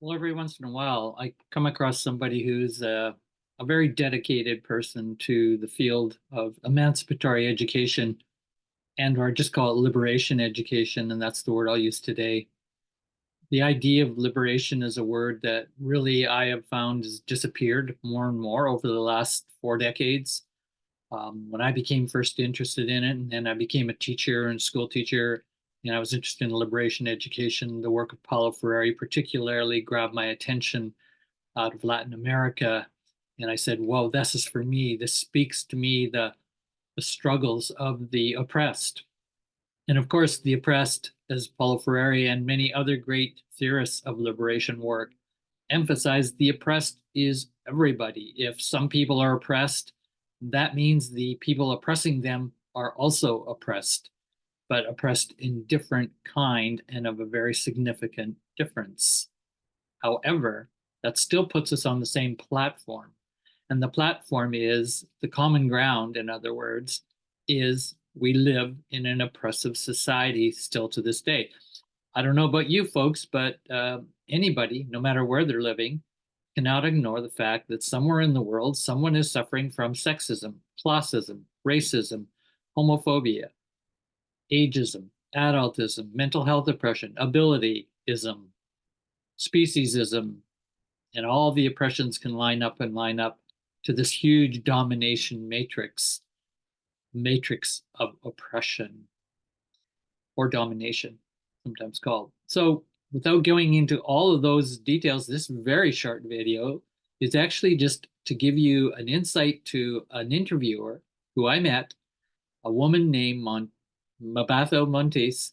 Well, every once in a while, I come across somebody who's a very dedicated person to the field of emancipatory education and or just call it liberation education, and that's the word I'll use today. The idea of liberation is a word that really I have found has disappeared more and more over the last 4 decades. When I became first interested in it, and then I became a teacher and school teacher, and I was interested in liberation education. The work of Paulo Freire particularly grabbed my attention out of Latin America. And I said, whoa, this is for me. This speaks to me the struggles of the oppressed. And of course, the oppressed, as Paulo Freire and many other great theorists of liberation work, emphasize the oppressed is everybody. If some people are oppressed, that means the people oppressing them are also oppressed, but oppressed in different kind and of a very significant difference. However, that still puts us on the same platform. And the platform is the common ground, in other words, is we live in an oppressive society still to this day. I don't know about you folks, but anybody, no matter where they're living, cannot ignore the fact that somewhere in the world, someone is suffering from sexism, classism, racism, homophobia, ageism, adultism, mental health oppression, abilityism, speciesism, and all the oppressions can line up and line up to this huge domination matrix of oppression or domination, sometimes called. So without going into all of those details, this very short video is actually just to give you an insight to an interviewer who I met, a woman named Mmabatho Montse,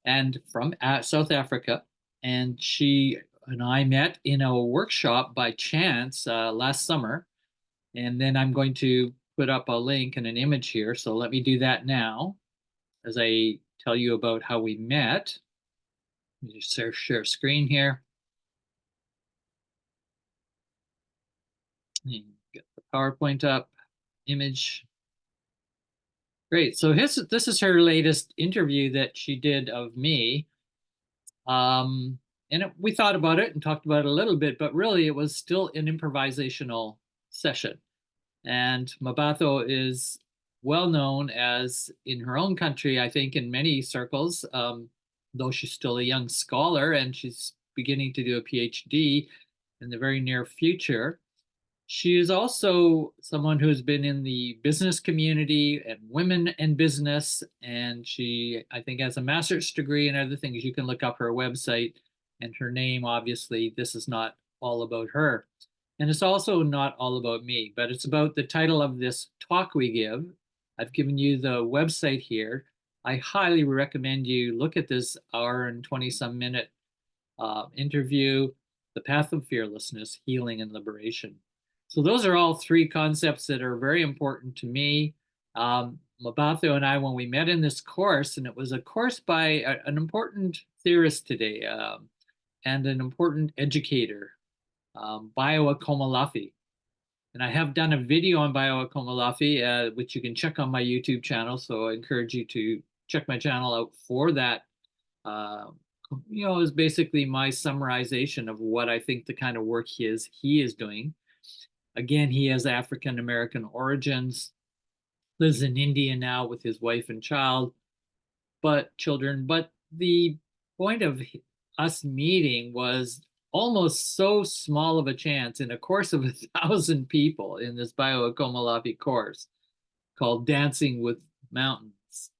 and from South Africa. And she and I met in a workshop by chance last summer. And then I'm going to put up a link and an image here. So let me do that now as I tell you about how we met. Let me just share screen here. And get the PowerPoint up, image. Great. So this is her latest interview that she did of me. And we thought about it and talked about it a little bit, but really it was still an improvisational session. And Mmabatho is well known as in her own country, I think in many circles, though she's still a young scholar and she's beginning to do a PhD in the very near future. She is also someone who's been in the business community and women in business. And she, I think, has a master's degree and other things. You can look up her website and her name. Obviously, this is not all about her. And it's also not all about me, but it's about the title of this talk we give. I've given you the website here. I highly recommend you look at this hour and 20 some minute interview, The Path of Fearlessness, Healing and Liberation. So those are all three concepts that are very important to me. Mmabatho and I, when we met in this course, and it was a course by an important theorist today and an important educator, Bayo Akomolafe. And I have done a video on Bayo Akomolafe, which you can check on my YouTube channel. So I encourage you to check my channel out for that. Is basically my summarization of what I think the kind of work he is doing. Again, he has African American origins, lives in India now with his wife and children. But the point of us meeting was almost so small of a chance in a course of 1,000 people in this Bayo Akomolafe course called Dancing with Mountains.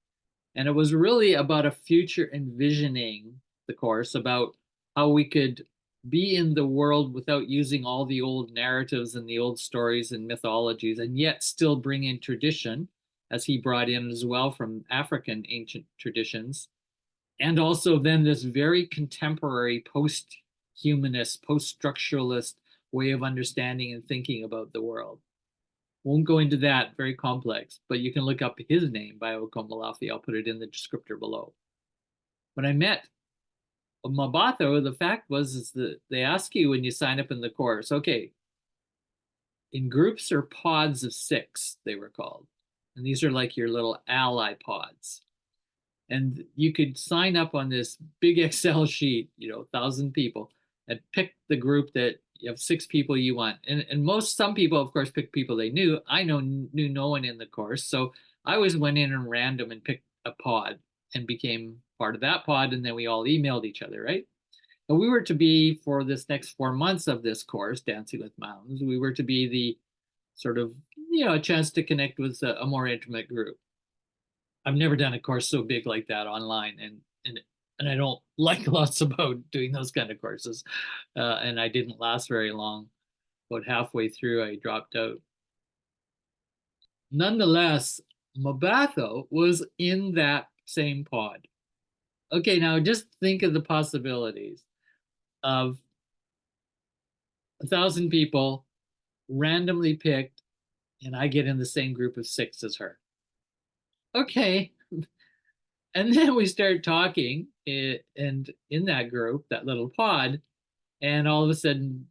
And it was really about a future envisioning the course about how we could be in the world without using all the old narratives and the old stories and mythologies, and yet still bring in tradition, as he brought in as well from African ancient traditions. And also then this very contemporary post-humanist, post-structuralist way of understanding and thinking about the world. Won't go into that, very complex, but you can look up his name, Bayo Akomolafe. I'll put it in the descriptor below. When I met Mmabatho, the fact is that they ask you when you sign up in the course, okay, in groups or pods of 6, they were called. And these are like your little ally pods. And you could sign up on this big Excel sheet, 1,000 people. and pick the group that you have 6 people you want. And some people, of course, pick people they knew. I knew no one in the course. So I always went in and random and picked a pod and became part of that pod. And then we all emailed each other, right? And we were to be, for this next 4 months of this course, Dancing with Mountains, we were to be the sort of, a chance to connect with a more intimate group. I've never done a course so big like that online, and I don't like lots about doing those kind of courses. And I didn't last very long. About halfway through, I dropped out. Nonetheless, Mmabatho was in that same pod. Okay, now just think of the possibilities of 1,000 people randomly picked, and I get in the same group of 6 as her. Okay. And then we start talking, and in that group, that little pod, and all of a sudden,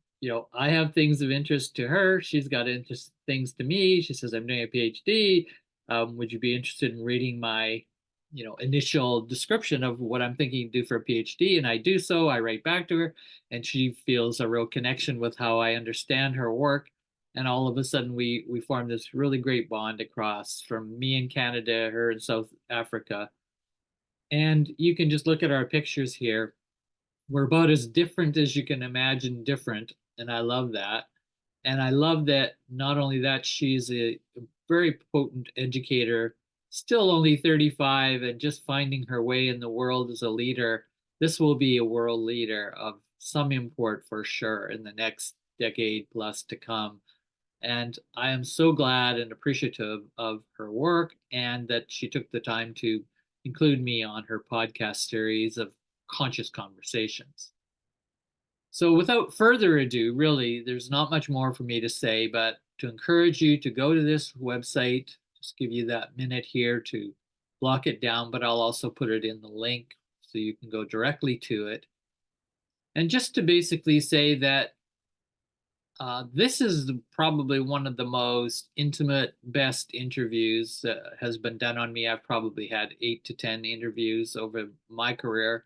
I have things of interest to her. She's got interest things to me. She says, I'm doing a PhD. Would you be interested in reading my, initial description of what I'm thinking to do for a PhD? And I do so. I write back to her, and she feels a real connection with how I understand her work. And all of a sudden, we form this really great bond across, from me in Canada, her in South Africa. And you can just look at our pictures here. We're about as different as you can imagine different. And I love that. And I love that not only that, she's a very potent educator, still only 35 and just finding her way in the world as a leader. This will be a world leader of some import for sure in the next decade plus to come. And I am so glad and appreciative of her work, and that she took the time to include me on her podcast series of conscious conversations. So without further ado, really, there's not much more for me to say, but to encourage you to go to this website. Just give you that minute here to block it down, but I'll also put it in the link so you can go directly to it. And just to basically say that this is probably one of the most intimate, best interviews that has been done on me. I've probably had 8 to 10 interviews over my career.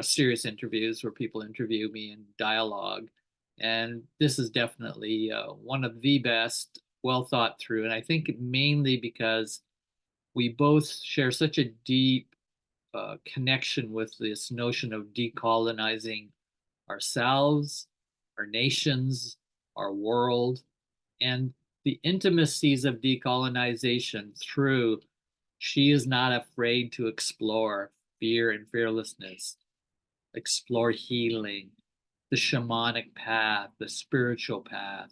Serious interviews where people interview me in dialogue. And this is definitely one of the best, well thought through. And I think mainly because we both share such a deep connection with this notion of decolonizing ourselves, our nations, our world, and the intimacies of decolonization through she is not afraid to explore fear and fearlessness, explore healing, the shamanic path, the spiritual path.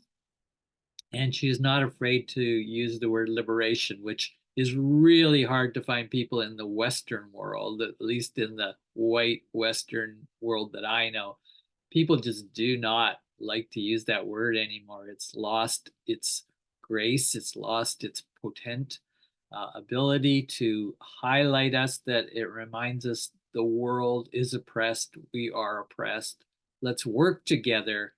And she is not afraid to use the word liberation, which is really hard to find people in the Western world, at least in the white Western world that I know. People just do not like to use that word anymore. It's lost its grace, it's lost its potent ability to highlight us, that it reminds us the world is oppressed, we are oppressed. Let's work together,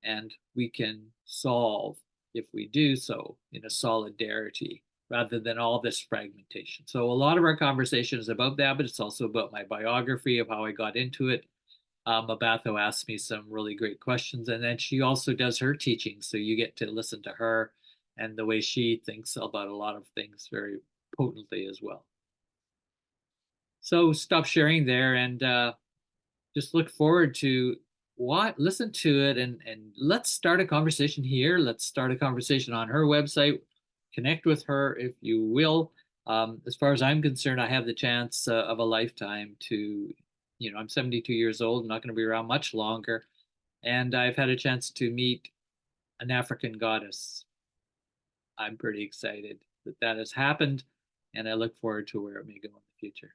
and we can solve if we do so in a solidarity rather than all this fragmentation. So a lot of our conversation is about that, but it's also about my biography of how I got into it. Mmabatho asked me some really great questions, and then she also does her teaching, so you get to listen to her and the way she thinks about a lot of things very potently as well. So stop sharing there, and just look forward to listen to it, and let's start a conversation here. Let's start a conversation on her website. Connect with her if you will. As far as I'm concerned, I have the chance of a lifetime to, I'm 72 years old. I'm not going to be around much longer. And I've had a chance to meet an African goddess. I'm pretty excited that that has happened, and I look forward to where it may go in the future.